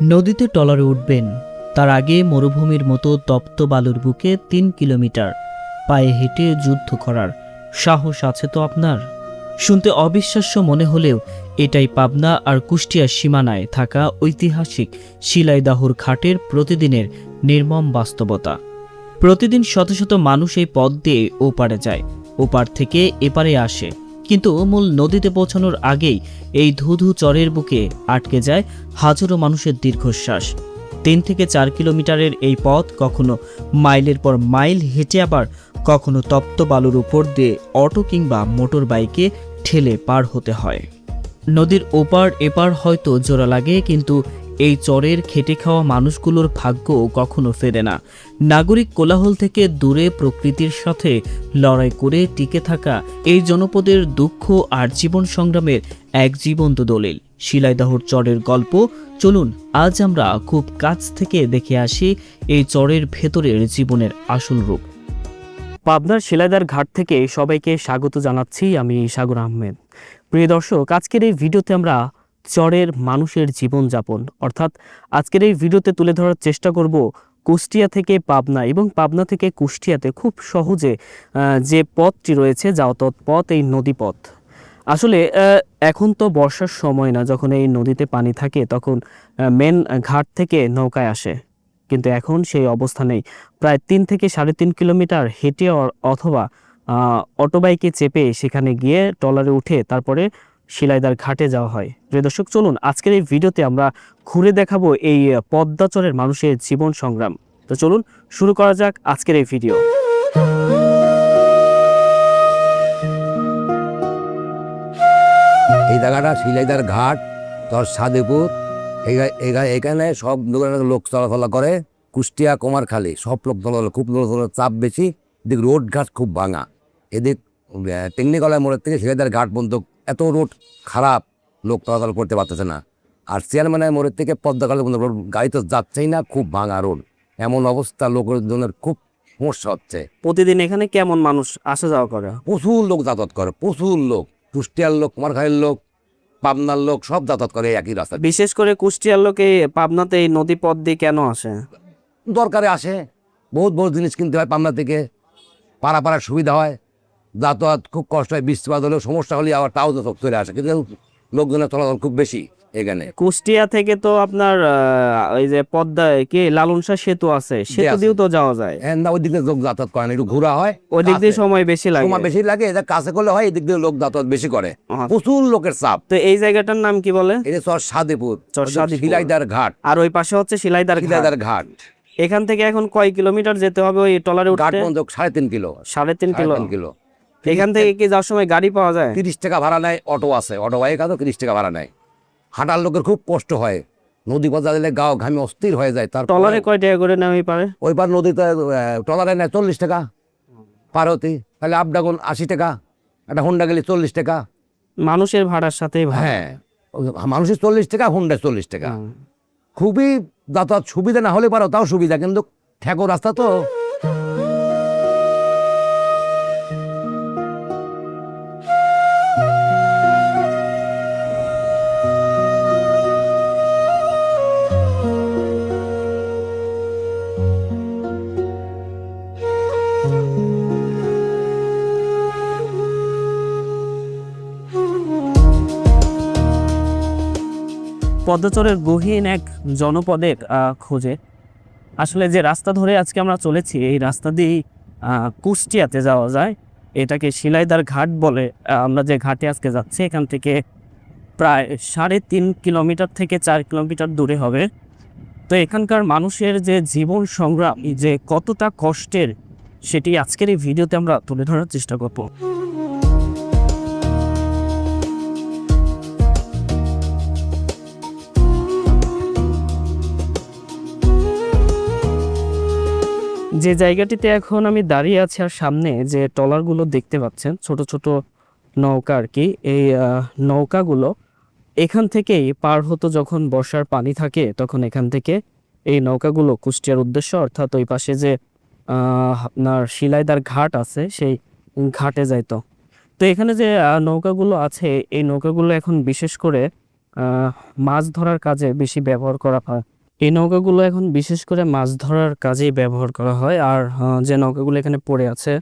নদীতে ট্রলারে উঠবেন, তার আগে মরুভূমির মতো তপ্ত বালুর বুকে ৩ কিলোমিটার পায়ে হেঁটে যুদ্ধ করার সাহস আছে তো আপনার? শুনতে অবিশ্বাস্য মনে হলেও এটাই পাবনা আর কুষ্টিয়ার সীমানায় থাকা ঐতিহাসিক শিলাইদহের ঘাটের প্রতিদিনের নির্মম বাস্তবতা। প্রতিদিন শত শত মানুষ এই পথ দিয়ে ওপারে যায়, ওপার থেকে এপারে আসে, কিন্তু মূল নদীতে পৌঁছানোর আগেই এই ধুধু চরের বুকে আটকে যায় হাজারো মানুষের দীর্ঘশ্বাস। ৩ থেকে ৪ কিলোমিটারের এই পথ কখনো মাইলের পর মাইল হেঁটে, আবার কখনো তপ্ত বালুর উপর দিয়ে অটো কিংবা মোটর বাইকে ঠেলে পার হতে হয়। নদীর ওপার এপার হয়তো জোড়া লাগে, কিন্তু এই চরের খেটে খাওয়া মানুষগুলোর ভাগ্য কখনো ফেরে না। নাগরিক কোলাহল থেকে দূরে প্রকৃতির সাথে লড়াই করে টিকে থাকা এই জনপদের দুঃখ আর জীবন সংগ্রামের এক জীবন্ত দলিল শিলাইদহের চরের গল্প। চলুন আজ আমরা খুব কাছ থেকে দেখে আসি এই চরের ভেতরের জীবনের আসল রূপ। পাবনার শিলাইদহ ঘাট থেকে সবাইকে স্বাগত জানাচ্ছি, আমি সাগর আহমেদ। প্রিয় দর্শক, আজকের এই ভিডিওতে আমরা চরের মানুষের জীবনযাপন অর্থাৎ আজকের এই ভিডিওতে তুলে ধরার চেষ্টা করব কুষ্টিয়া থেকে পাবনা এবং পাবনা থেকে কুষ্টিয়াতে খুব সহজে যে পথটি রয়েছে যাওয়াত পথ, এই নদী পথ। আসলে এখন তো বর্ষার সময় না, যখন এই নদীতে পানি থাকে তখন মেন ঘাট থেকে নৌকায় আসে, কিন্তু এখন সেই অবস্থা নেই। প্রায় ৩ থেকে ৩.৫ কিলোমিটার হেঁটে অথবা অটোবাইকে চেপে সেখানে গিয়ে ট্রলারে উঠে তারপরে শিলাইদহ ঘাটে যাওয়া হয়। প্রিয় দর্শক, চলুন আজকের এই ভিডিওতে আমরা ঘুরে দেখাবো এই পদ্মাচরের মানুষের জীবন সংগ্রাম। তো চলুন শুরু করা যাক আজকের এই ভিডিও। এই জায়গাটা শিলাইদহ ঘাট, তোর সাদেপুর, এখানে সব লোক চলাফেরা করে। কুষ্টিয়া, কুমারখালী সব লোক চলাফেরা, খুব লোকের চাপ বেশি। এদিক রোড ঘাট খুব ভাঙা। এদিক টেকনিক্যালের মোড়ের থেকে শিলাইদহ ঘাট পর্যন্ত এত রোড খারাপ, লোক চলাচল করতে পারতেছে না। আর চেয়ারম্যানের মোড়ের থেকে পদ্মাখালী পর্যন্ত গাড়ি তো যাচ্ছেই না, খুব ভাঙা রোড। এমন অবস্থা, লোকের জন্য খুব সমস্যা হচ্ছে। প্রতিদিন এখানে কেমন মানুষ আসা যাওয়া করে? প্রচুর লোক যাতায়াত করে, প্রচুর লোক। কুষ্টিয়ার লোক, কুমারখালীর লোক, পাবনার লোক সব যাতায়াত করে একই রাস্তা। বিশেষ করে কুষ্টিয়ার লোকে পাবনাতে এই নদী পথ দিয়ে কেন আসে? দরকারে আসে, বহুত বহুত জিনিস কিনতে হয় পাবনা থেকে, পাড়ার সুবিধা হয়, যাতায়াত খুব কষ্ট হয়। বৃষ্টিপাত হলেও সমস্যা হলে আবার তাও তো চলে আসে, কিন্তু লোকজনের চলাচল খুব বেশি এখানে। কুষ্টিয়া থেকে তো আপনার ওই যে পদ্মা কি লালনশাহ সেতু আছে, সেতু দিয়েও তো যাওয়া যায়। হ্যাঁ না, ওই দিক দিয়ে লোক যাতায়াত করে না, একটু ঘোরা হয়, ওই দিক দিয়ে সময় বেশি লাগে। সময় বেশি লাগে, এটা কাছে করলে হয়, এদিক দিয়ে লোক যাতায়াত বেশি করে, প্রচুর লোকের চাপ। তো এই জায়গাটার নাম কি বলে? এটা চর সাদেপুর, সাদেপুর। শিলাইদহ ঘাট, আর ওই পাশে হচ্ছে শিলাইদহ ঘাট। এখান থেকে এখন কয় কিলোমিটার যেতে হবে ওই ট্রলারে উঠতে? 3.5 কিলো। 3.5 কিলো। এখান থেকে কি যাওয়ার সময় গাড়ি পাওয়া যায়? 30 টাকা ভাড়া নেয়, অটো আছে, অটো বাইক আছে, 30 টাকা ভাড়া নেয়। হাঁটার লোকের খুব কষ্ট হয়, নদী পথে দিলে গাও ঘামে অস্থির হয়ে যায়। তার ট্রলারে কয় টাকা করে নেওয়া পারে? ওই পার নদীতে ট্রলারে নেয় 40 টাকা পার হতে, তাহলে আপ ডাউন 80 টাকা, একটা হুন্ডা গেলে 40 টাকা। মানুষের ভাড়ার সাথে? হ্যাঁ, মানুষের 40 টাকা, হুন্ডায় 40 টাকা। খুবই যাতায়াত সুবিধা না হলে পারো তাও সুবিধা, কিন্তু ঠেকো রাস্তা তো। পদ্মাচরের গহীন এক জনপদের খোঁজে আসলে যে রাস্তা ধরে আজকে আমরা চলেছি, এই রাস্তা দিয়েই কুষ্টিয়াতে যাওয়া যায়। এটাকে শিলাইদহ ঘাট বলে। আমরা যে ঘাটে আজকে যাচ্ছি এখান থেকে প্রায় 3.5 কিলোমিটার থেকে 4 কিলোমিটার দূরে হবে। তো এখানকার মানুষের যে জীবন সংগ্রাম যে কতটা কষ্টের, সেটি আজকের এই ভিডিওতে আমরা তুলে ধরার চেষ্টা করব। যে জায়গাটিতে এখন আমি দাঁড়িয়ে আছি আর সামনে যে ট্রলারগুলো দেখতে পাচ্ছেন, ছোট ছোট নৌকা আর কি, এই নৌকাগুলো এখান থেকেই পার হতো যখন বর্ষার পানি থাকে, তখন এখান থেকে এই নৌকাগুলো কুষ্টিয়ার উদ্দেশ্য অর্থাৎ ওই পাশে যে আপনার শিলাইদহ ঘাট আছে সেই ঘাটে যাইতো। তো এখানে যে নৌকাগুলো আছে, এই নৌকাগুলো এখন বিশেষ করে মাছ ধরার কাজে বেশি ব্যবহার করা হয়। এই নৌকাগুলো এখন বিশেষ করে মাছ ধরার কাজেই ব্যবহার করা হয়। আর যে নৌকাগুলো এখানে পড়ে আছে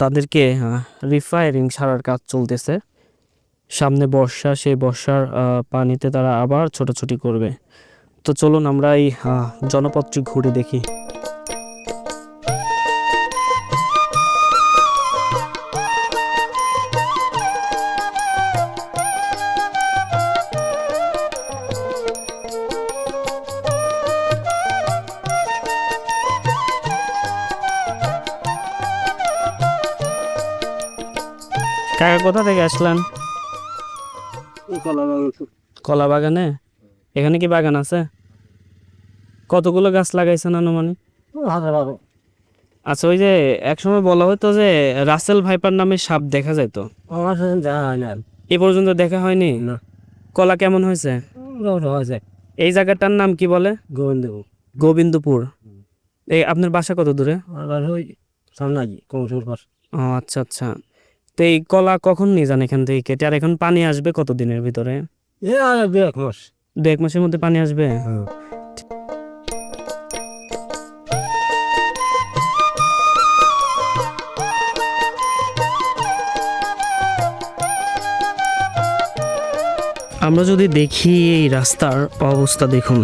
তাদেরকে রিফায়ারিং সারার কাজ চলতেছে। সামনে বর্ষা, সেই বর্ষার পানিতে তারা আবার ছোটাছুটি করবে। তো চলুন আমরা এই জনপদটি ঘুরে দেখি। কাকা কোথা থেকে আসলেন? কলা বাগানে? এখানে কি বাগান আছে? কতগুলো গাছ লাগাইছেন আনুমানিক? আচ্ছা, ওই যে একসময় বলা হতো যে রাসেল ভাইপার নামে সাপ দেখা যায়, তো এ পর্যন্ত দেখা হয়নি? কলা কেমন হয়েছে? এই জায়গাটার নাম কি বলে? গোবিন্দপুর। এই আপনার বাসা কত দূরে? ও আচ্ছা আচ্ছা। তো এই কলা কখন নিয়ে যান এখান থেকে কেটে? আর এখন পানি আসবে কতদিনের ভিতরে? 2-1 মাসের মধ্যে পানি আসবে? আমরা যদি দেখি এই রাস্তার অবস্থা, দেখুন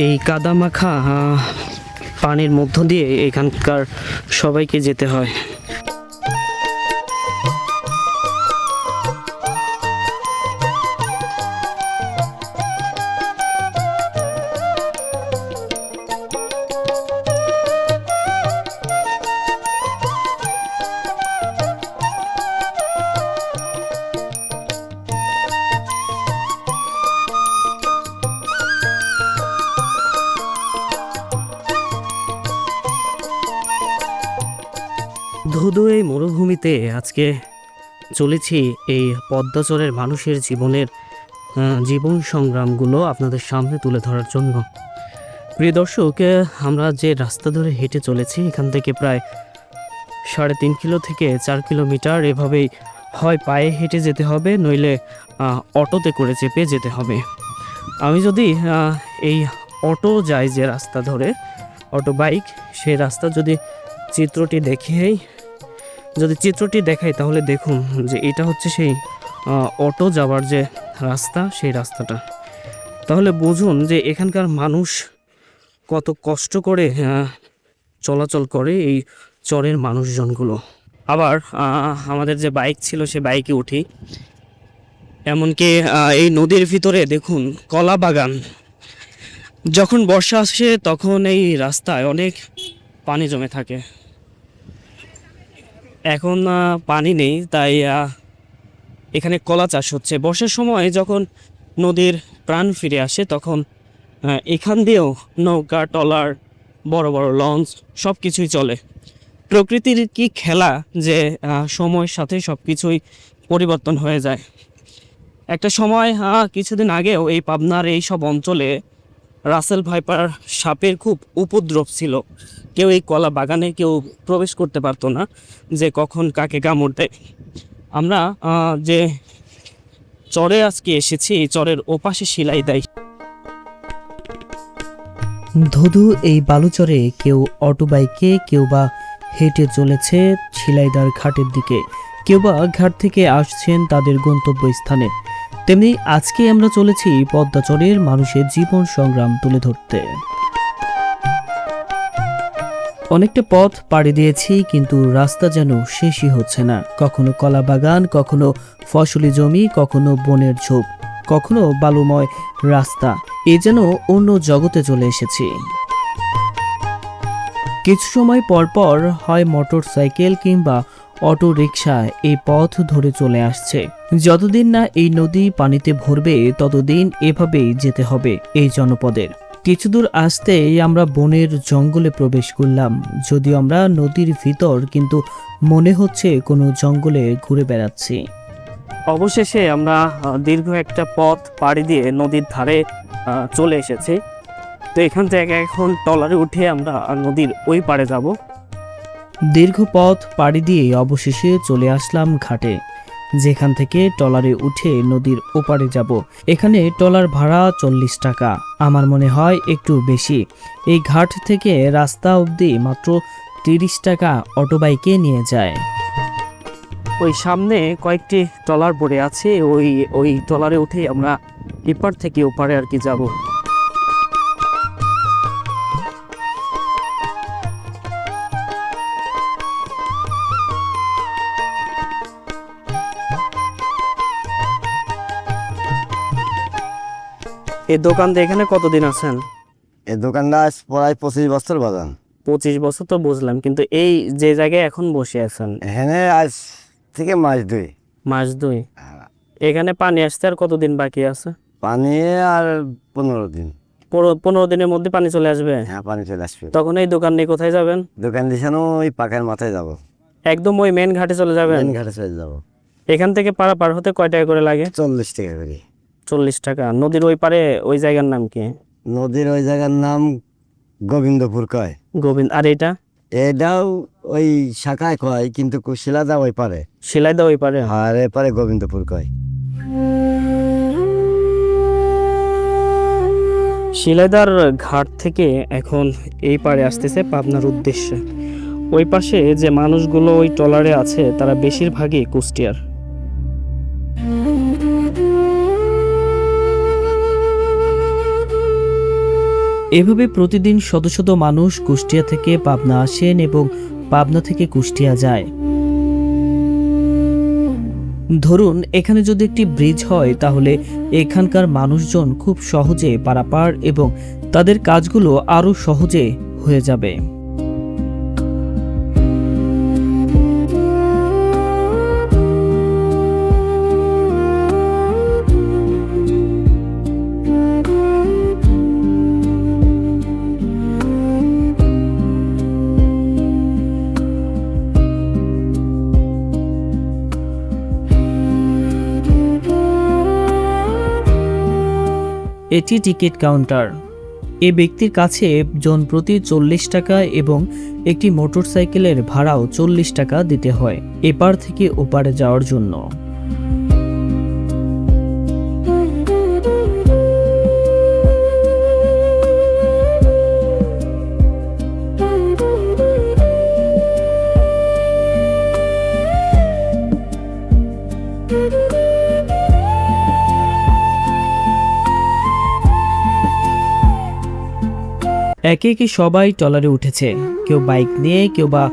এই কাদামাখা পানির মধ্য দিয়ে এখানকার সবাইকে যেতে হয়। ধুধু এই মরুভূমিতে আজকে চলেছি এই পদ্মাচরের মানুষের জীবনের জীবন সংগ্রামগুলো আপনাদের সামনে তুলে ধরার জন্য। প্রিয় দর্শক, আমরা যে রাস্তা ধরে হেঁটে চলেছি এখান থেকে প্রায় 3.5 কিলো থেকে 4 কিলোমিটার এভাবেই হয় পায়ে হেঁটে যেতে হবে, নইলে অটোতে করে চেপে যেতে হবে। আমি যদি এই অটো যাই যে রাস্তা ধরে, অটো বাইক, সেই রাস্তা যদি চিত্রটি দেখাই তাহলে দেখুন যে এটা হচ্ছে সেই অটো যাওয়ার যে রাস্তা, সেই রাস্তাটা। তাহলে বুঝুন যে এখানকার মানুষ কত কষ্ট করে চলাচল করে এই চরের মানুষজনগুলো। আবার আমাদের যে বাইক ছিল সে বাইকে উঠি, এমনকি এই নদীর ভিতরে দেখুন কলা বাগান। যখন বর্ষা আসে তখন এই রাস্তায় অনেক পানি জমে থাকে। এখন পানি নেই, তাই এখানে কলা চাষ হচ্ছে। বর্ষার সময় যখন নদীর প্রাণ ফিরে আসে তখন এখান দিয়েও নৌকা, ট্রলার, বড় বড় লঞ্চ সব কিছুই চলে। প্রকৃতির কি খেলা যে সময়ের সাথে সব কিছুই পরিবর্তন হয়ে যায়। একটা সময় কিছুদিন আগেও এই পাবনার এই সব অঞ্চলে রাসেল ভাইপার সাপের খুব উপদ্রব ছিল। কেউ এই কলা বাগানে কেউ প্রবেশ করতে পারতো না, যে কখন কাকে কামড় দেয়। আমরা যে চরে আজকে এসেছি, এই চরের ওপাশে শিলাই দেয়। ধুধু এই বালুচরে কেউ অটো বাইকে, কেউ বা হেঁটে চলেছে শিলাইদার ঘাটের দিকে, কেউ বা ঘাট থেকে আসছেন তাদের গন্তব্যস্থানে। তেমনি আজকে আমরা চলেছি পদ্মাচরের মানুষের জীবন সংগ্রাম তুলে ধরতে। অনেকটা পথ পাড়ি দিয়েছি, কিন্তু রাস্তা যেন শেষই হচ্ছে না। কখনো কলা বাগান, কখনো ফসলি জমি, কখনো বনের ঝোপ, কখনো বালুময় রাস্তা। এ যেন অন্য জগতে চলে এসেছি। কিছু সময় পর পর হয় মোটর সাইকেল কিংবা অটো রিকশা এই পথ ধরে চলে আসছে। যতদিন না এই নদী পানিতে ভরবে ততদিন এভাবেই যেতে হবে এই জনপদের। কিছু দূর আসতেই আমরা বনের জঙ্গলে প্রবেশ করলাম। যদিও আমরা নদীর ভিতর, কিন্তু মনে হচ্ছে কোনো জঙ্গলে ঘুরে বেড়াচ্ছি। অবশেষে আমরা দীর্ঘ একটা পথ পাড়ি দিয়ে নদীর ধারে চলে এসেছি। তো এখান থেকে এখন ট্রলারে উঠে আমরা নদীর ওই পাড়ে যাব। দীর্ঘ পথ পাড়ি দিয়ে অবশেষে চলে আসলাম ঘাটে। যেখান থেকে ট্রলারে উঠে নদীর ওপারে যাব। এখানে ট্রলার ভাড়া 40 টাকা, আমার মনে হয় একটু বেশি। এই ঘাট থেকে রাস্তা অবধি মাত্র 30 টাকা অটোবাইকে নিয়ে যায়। ওই সামনে কয়েকটি ট্রলার পড়ে আছে, ওই ট্রলারে উঠে আমরা এপার থেকে ওপারে আর কি যাব। এই দোকানটা এখানে কতদিন আছেন? এই দোকানটা আজ প্রায় 25 বছর বাজান। 25 বছর তো বুঝলাম, কিন্তু এই যে জায়গায় এখন বসে আছেন এখানে আজ থেকে মাস 2। মাস 2। এখানে পানি আসতে আর কতদিন বাকি আছে? পানি আর 15 দিন। 15 দিনের মধ্যে পানি চলে আসবে? হ্যাঁ, পানি চলে আসবে। তখন এই দোকান নিয়ে কোথায় যাবেন? দোকান দিশানো ওই পাকের মাথায় যাব, একদম ওই মেন ঘাটে চলে যাবেন? মেন ঘাটে চলে যাব। এখান থেকে পার হতে কয় টাকা করে লাগে? 40 টাকা করে। 40 টাকা। নদীর ওই পারে ওই জায়গার নাম কি? নদীর ওই জায়গার নাম গোবিন্দপুর কয়। গোবিন্দ। আর এটা? এটাও ওই শাখায় কয়, কিন্তু শিলাদা ওই পারে। শিলাইদা ওই পারে? আর এপারে গোবিন্দপুর কয়। শিলাইদার ঘাট থেকে এখন এই পারে আসতেছে পাবনার উদ্দেশ্যে। ওই পাশে যে মানুষগুলো ওই ট্রলারে আছে তারা বেশিরভাগই কুষ্টিয়ার। এভাবে প্রতিদিন শত শত মানুষ কুষ্টিয়া থেকে পাবনা আসেন এবং পাবনা থেকে কুষ্টিয়া যায়। ধরুন এখানে যদি একটি ব্রিজ হয় তাহলে এখানকার মানুষজন খুব সহজে পারাপার এবং তাদের কাজগুলো আরো সহজে হয়ে যাবে। এটি টিকিট কাউন্টার। এ ব্যক্তির কাছে জন প্রতি 40 টাকা এবং একটি মোটরসাইকেলের ভাড়াও 40 টাকা দিতে হয় এপার থেকে ওপারে যাওয়ার জন্য। একে একে সবাই ট্রলারে উঠেছে, কেউ বাইক নিয়ে, কেউ বা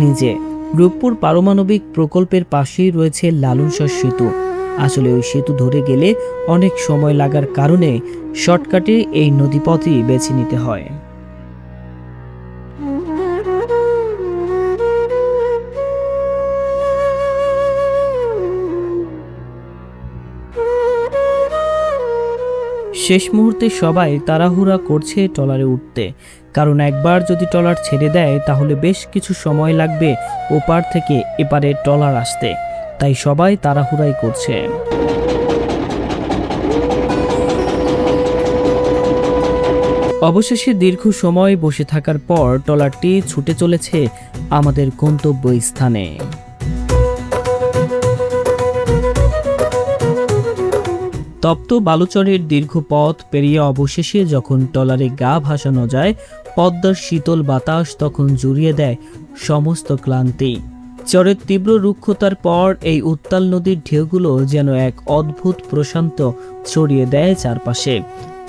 নিজে। রূপপুর পারমাণবিক প্রকল্পের পাশেই রয়েছে লালনসর সেতু। আসলে ওই সেতু ধরে গেলে অনেক সময় লাগার কারণে শর্টকাটে এই নদীপথই বেছে নিতে হয়। শেষ মুহূর্তে সবাই তাড়াহুড়া করছে ট্রলারে উঠতে, কারণ একবার যদি ট্রলার ছেড়ে দেয় তাহলে বেশ কিছু সময় লাগবে ওপার থেকে এপারে ট্রলার আসতে, তাই সবাই তাড়াহুড়াই করছে। অবশেষে দীর্ঘ সময় বসে থাকার পর ট্রলারটি ছুটে চলেছে আমাদের গন্তব্য স্থানে। তপ্ত বালুচরের দীর্ঘ পথ পেরিয়ে অবশেষে যখন ট্রলারে গা ভাসানো যায়, পদ্মার শীতল বাতাস তখন জুড়িয়ে দেয় সমস্ত ক্লান্তি। চরের তীব্র রুক্ষতার পর এই উত্তাল নদীর ঢেউগুলো যেন এক অদ্ভুত প্রশান্ত ছড়িয়ে দেয় চারপাশে।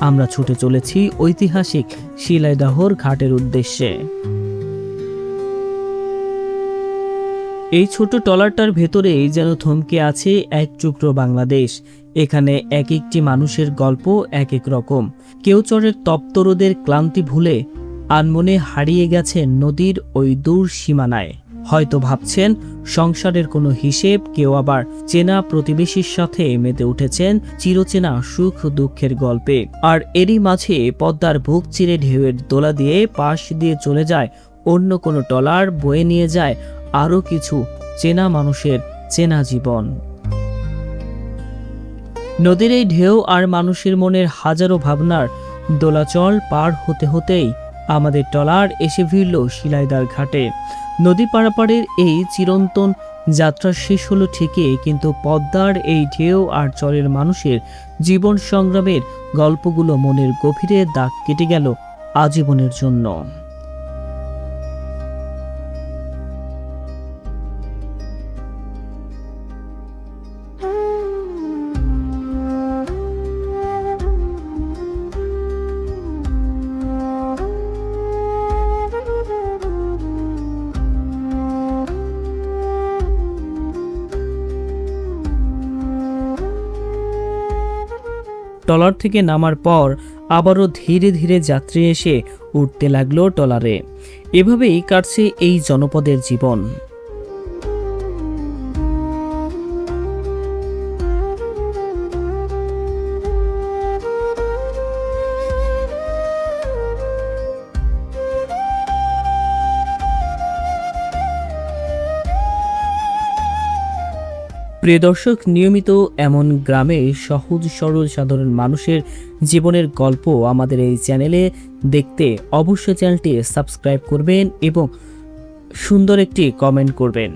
আমরা ছুটে চলেছি ঐতিহাসিক শিলাইদহর ঘাটের উদ্দেশ্যে। এই ছোট ট্রলারটার ভেতরেই যেন থমকে আছে এক টুকরো বাংলাদেশ। এখানে এক একটি মানুষের গল্প এক এক রকম। কেউ চরের তপ্ত রোদের ক্লান্তি ভুলে আনমনে হারিয়ে গেছেন নদীর ওই দূর সীমানায়। হয়তো ভাবছেন সংসারের কোনো হিসেব, কেউ আবার চেনা প্রতিবেশীর সাথে মেতে উঠেছেন চিরচেনা সুখ দুঃখের গল্পে। আর এরই মাঝে পদ্মার বুক চিরে ঢেউয়ের দোলা দিয়ে পাশ দিয়ে চলে যায় অন্য কোনো ট্রলার, বয়ে নিয়ে যায় আরো কিছু চেনা মানুষের চেনা জীবন। নদীর এই ঢেউ আর মানুষের মনের হাজারো ভাবনার দোলাচল পার হতে হতেই আমাদের ট্রলার এসে ভিড়ল শিলাইদার ঘাটে। নদী পারাপারের এই চিরন্তন যাত্রা শেষ হলো ঠিকই, কিন্তু পদ্মার এই ঢেউ আর চরের মানুষের জীবন সংগ্রামের গল্পগুলো মনের গভীরে দাগ কেটে গেল আজীবনের জন্য। ট্রলার থেকে নামার পর আবারও ধীরে ধীরে যাত্রী এসে উঠতে লাগলো ট্রলারে। এভাবেই কাটছে এই জনপদের জীবন। প্রিয় দর্শক, নিয়মিত এমন গ্রামে সহজ সরল সাধারণ মানুষের জীবনের গল্প আমাদের এই চ্যানেলে দেখতে অবশ্যই চ্যানেলটি সাবস্ক্রাইব করবেন এবং সুন্দর একটি কমেন্ট করবেন।